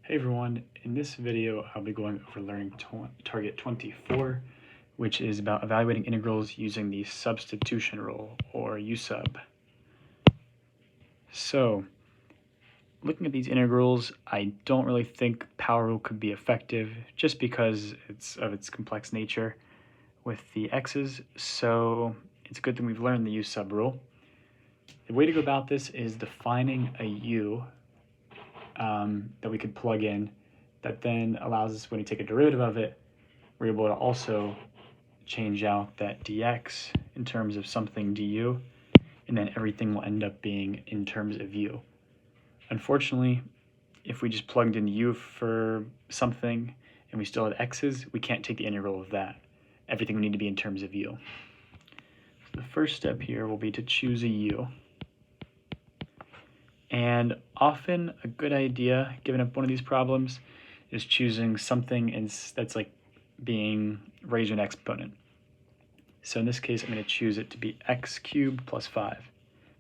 Hey everyone, in this video I'll be going over learning target 24, which is about evaluating integrals using the substitution rule, or USub. So, looking at these integrals, I don't really think power rule could be effective just because of its complex nature with the x's, so it's a good thing we've learned the USub rule. The way to go about this is defining a u that we could plug in that then allows us, when we take a derivative of it, we're able to also change out that dx in terms of something du, and then everything will end up being in terms of u. Unfortunately, if we just plugged in u for something and we still had x's, we can't take the integral of that. Everything will need to be in terms of u. So the first step here will be to choose a u. And often a good idea, given up one of these problems, is choosing something that's like being raised to an exponent. So in this case, I'm going to choose it to be x cubed plus 5,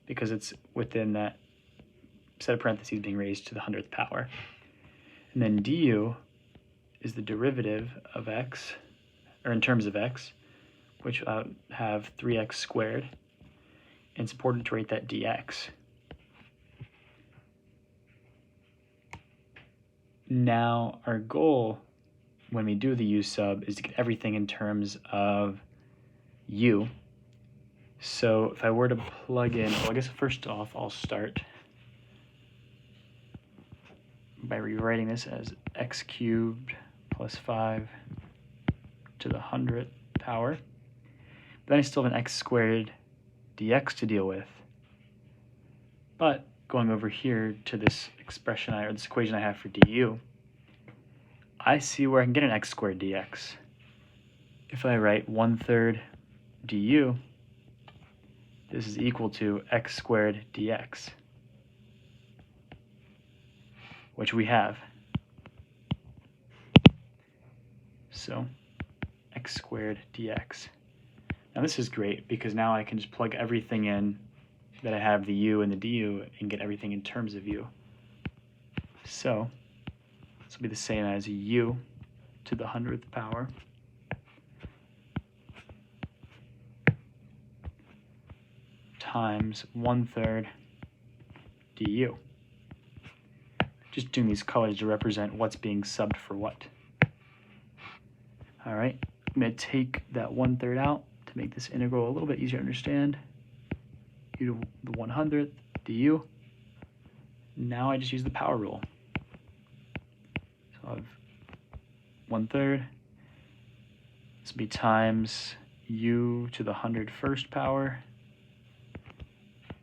because it's within that set of parentheses being raised to the 100th power. And then du is the derivative of x, or in terms of x, which will have 3x squared. And it's important to write that dx. Now, our goal when we do the u sub is to get everything in terms of u. So if I were to plug in, well, I guess first off, I'll start by rewriting this as x cubed plus 5 to the 100th power. Then I still have an x squared dx to deal with. But going over here to this expression or this equation I have for du, I see where I can get an x squared dx. If I write 1/3 du, this is equal to x squared dx, which we have. So x squared dx. Now this is great because now I can just plug everything in that I have the u and the du and get everything in terms of u. So this will be the same as u to the 100th power times 1/3 du. Just doing these colors to represent what's being subbed for what. All right, I'm going to take that 1/3 out to make this integral a little bit easier to understand. U to the 100th du. Now I just use the power rule. So I have 1/3. This will be times u to the 101st power.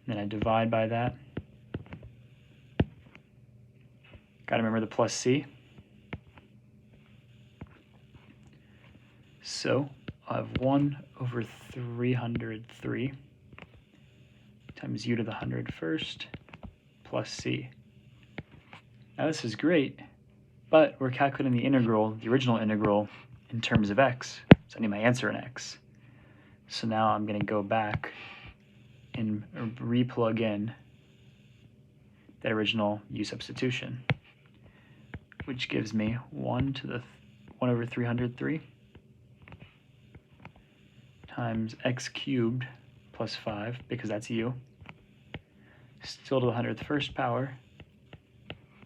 Then I divide by that. Got to remember the plus c. So I have 1/303 times u to the 101st plus c. Now this is great, but we're calculating the integral, the original integral, in terms of x. So I need my answer in x. So now I'm going to go back and re-plug in that original u substitution, which gives me 1/303 times x cubed plus 5, because that's u, still to the 101st power,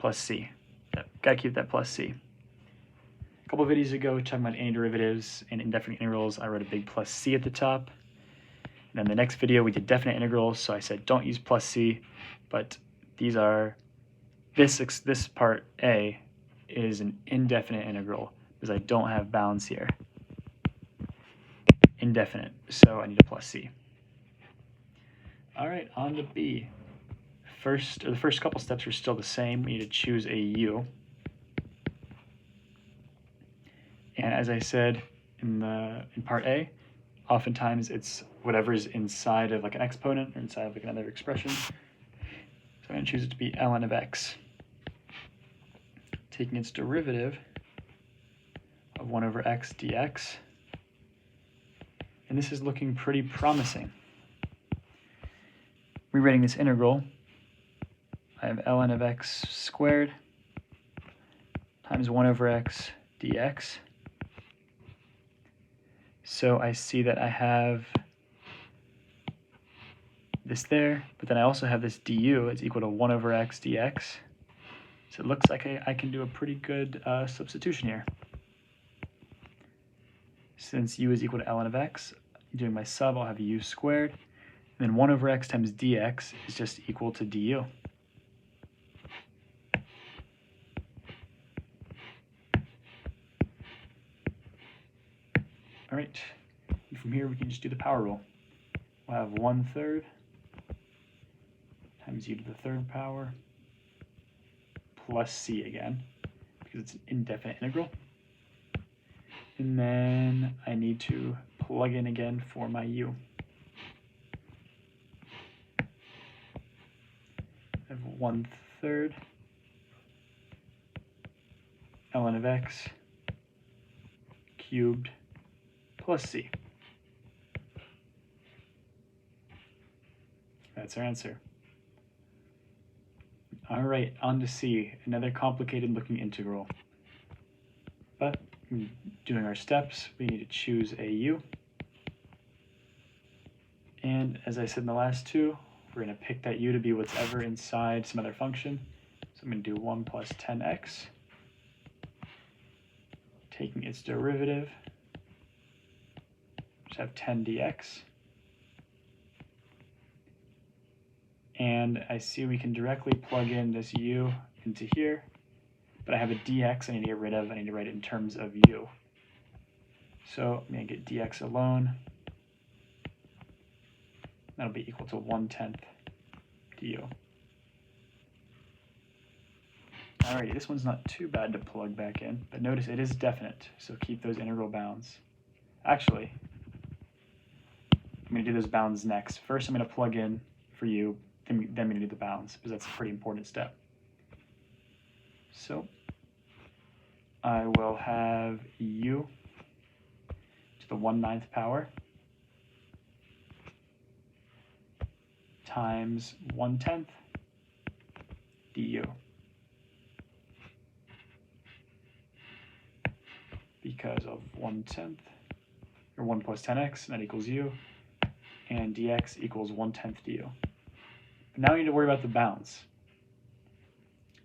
plus c. Gotta keep that plus c. A couple of videos ago, talking about antiderivatives and indefinite integrals, I wrote a big plus c at the top. And then the next video, we did definite integrals, so I said don't use plus c, but these are, this part A is an indefinite integral, because I don't have bounds here. Indefinite, so I need a plus c. All right, on to B. The first couple steps are still the same. We need to choose a u. And as I said in part A, oftentimes it's whatever's inside of like an exponent or inside of like another expression. So I'm going to choose it to be ln of x, taking its derivative of 1/x dx. And this is looking pretty promising. Rewriting this integral, I have ln of x squared times 1 over x dx. So I see that I have this there, but then I also have this du is equal to 1 over x dx. So it looks like I can do a pretty good substitution here. Since u is equal to ln of x, doing my sub, I'll have u squared. And then 1 over x times dx is just equal to du. All right, and from here we can just do the power rule. We'll have 1/3 times u to the third power plus c again, because it's an indefinite integral. And then I need to plug in again for my u. I have 1/3 ln of x cubed plus c. That's our answer. All right, on to c, another complicated looking integral. But doing our steps, we need to choose a u. And as I said in the last two, we're going to pick that u to be whatever inside some other function. So I'm going to do 1 plus 10x, taking its derivative, just have 10 dx. And I see we can directly plug in this u into here, but I have a dx I need to get rid of. I need to write it in terms of u. So I'm going to get dx alone. That'll be equal to 1/10 du. Alrighty, this one's not too bad to plug back in, but notice it is definite, so keep those integral bounds. Actually, I'm going to do those bounds next. First, I'm going to plug in for u, then I'm going to do the bounds, because that's a pretty important step. So I will have u to the 1/9 power times 1/10 du. Because of 1/10, or 1 plus 10x, and that equals u, and dx equals 1/10 du. But now we need to worry about the bounds.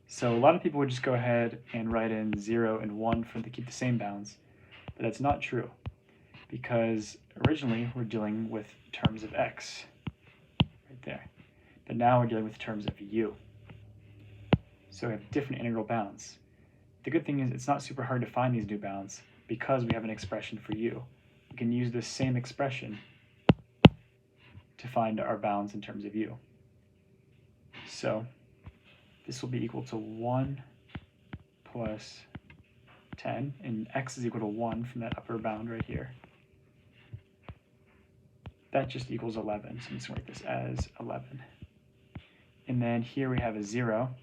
So a lot of people would just go ahead and write in 0 and 1 for them to keep the same bounds, but that's not true, because originally we're dealing with terms of x, right there. But now we're dealing with terms of u. So we have different integral bounds. The good thing is it's not super hard to find these new bounds because we have an expression for u. We can use this same expression to find our bounds in terms of u. So this will be equal to 1 plus 10, and x is equal to 1 from that upper bound right here. That just equals 11, so I'm just going to write this as 11. And then here we have a 0,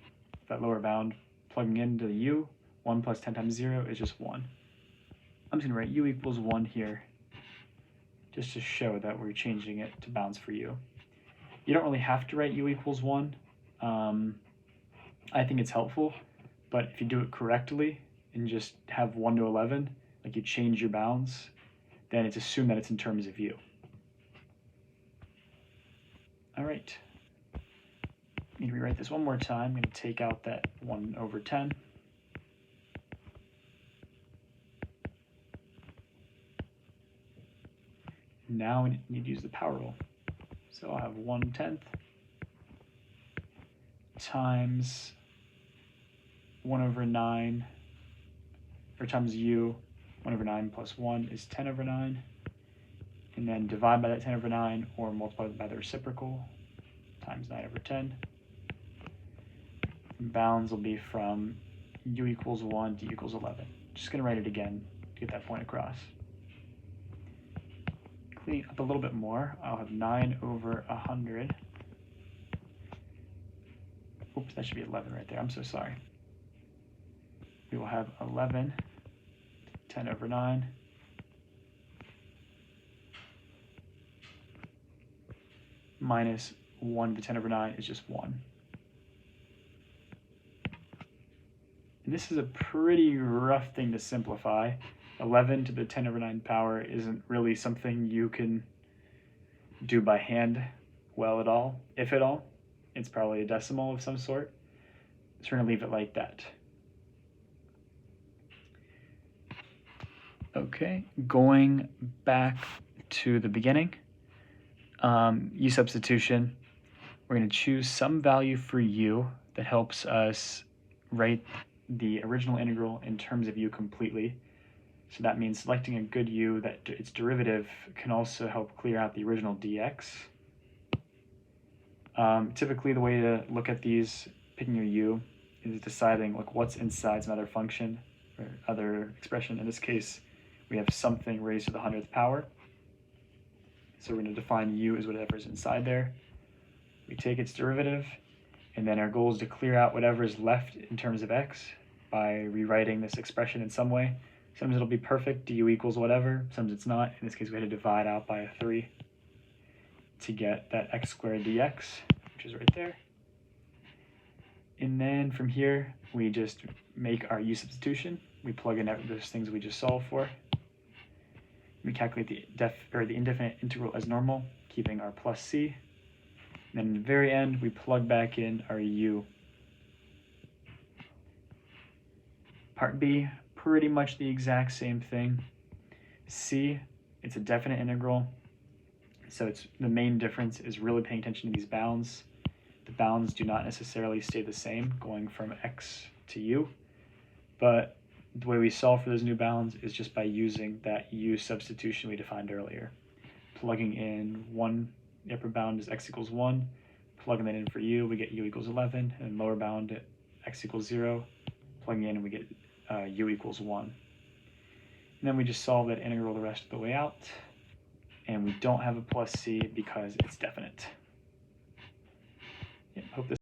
that lower bound, plugging into the u. 1 plus 10 times 0 is just 1. I'm just going to write u equals 1 here, just to show that we're changing it to bounds for u. You don't really have to write u equals 1. I think it's helpful, but if you do it correctly and just have 1 to 11, like you change your bounds, then it's assumed that it's in terms of u. All right. I'm going to rewrite this one more time. I'm going to take out that 1 over 10. Now we need to use the power rule. So I'll have 1/10 times 1 over 9, or times u. 1 over 9 plus 1 is 10 over 9. And then divide by that 10 over 9, or multiply by the reciprocal, times 9 over 10. And bounds will be from u equals 1 to u equals 11. Just going to write it again to get that point across. Clean up a little bit more, I'll have 9 over 100. Oops, that should be 11 right there. I'm so sorry. We will have 11, 10 over 9. Minus 1 to 10 over 9 is just 1. And this is a pretty rough thing to simplify. 11 to the 10 over 9 power isn't really something you can do by hand well at all, if at all. It's probably a decimal of some sort. So we're going to leave it like that. Okay, going back to the beginning, u substitution, we're going to choose some value for u that helps us write the original integral in terms of u completely. So that means selecting a good u that its derivative can also help clear out the original dx. Typically the way to look at these, picking your u, is deciding like what's inside some other function or other expression. In this case, we have something raised to the 100th power. So we're going to define u as whatever's inside there. We take its derivative, and then our goal is to clear out whatever is left in terms of x by rewriting this expression in some way. Sometimes it'll be perfect, du equals whatever. Sometimes it's not. In this case, we had to divide out by a 3 to get that x squared dx, which is right there. And then from here, we just make our u substitution. We plug in those things we just solved for. We calculate the indefinite integral as normal, keeping our plus c. And then in the very end, we plug back in our u. Part B, pretty much the exact same thing. C, it's a definite integral. So the main difference is really paying attention to these bounds. The bounds do not necessarily stay the same, going from x to u. But the way we solve for those new bounds is just by using that u substitution we defined earlier. Plugging in the upper bound is x equals 1. Plugging that in for u, we get u equals 11. And lower bound at x equals 0. Plugging in, and we get u equals 1. And then we just solve that integral the rest of the way out. And we don't have a plus c because it's definite. Yeah, hope this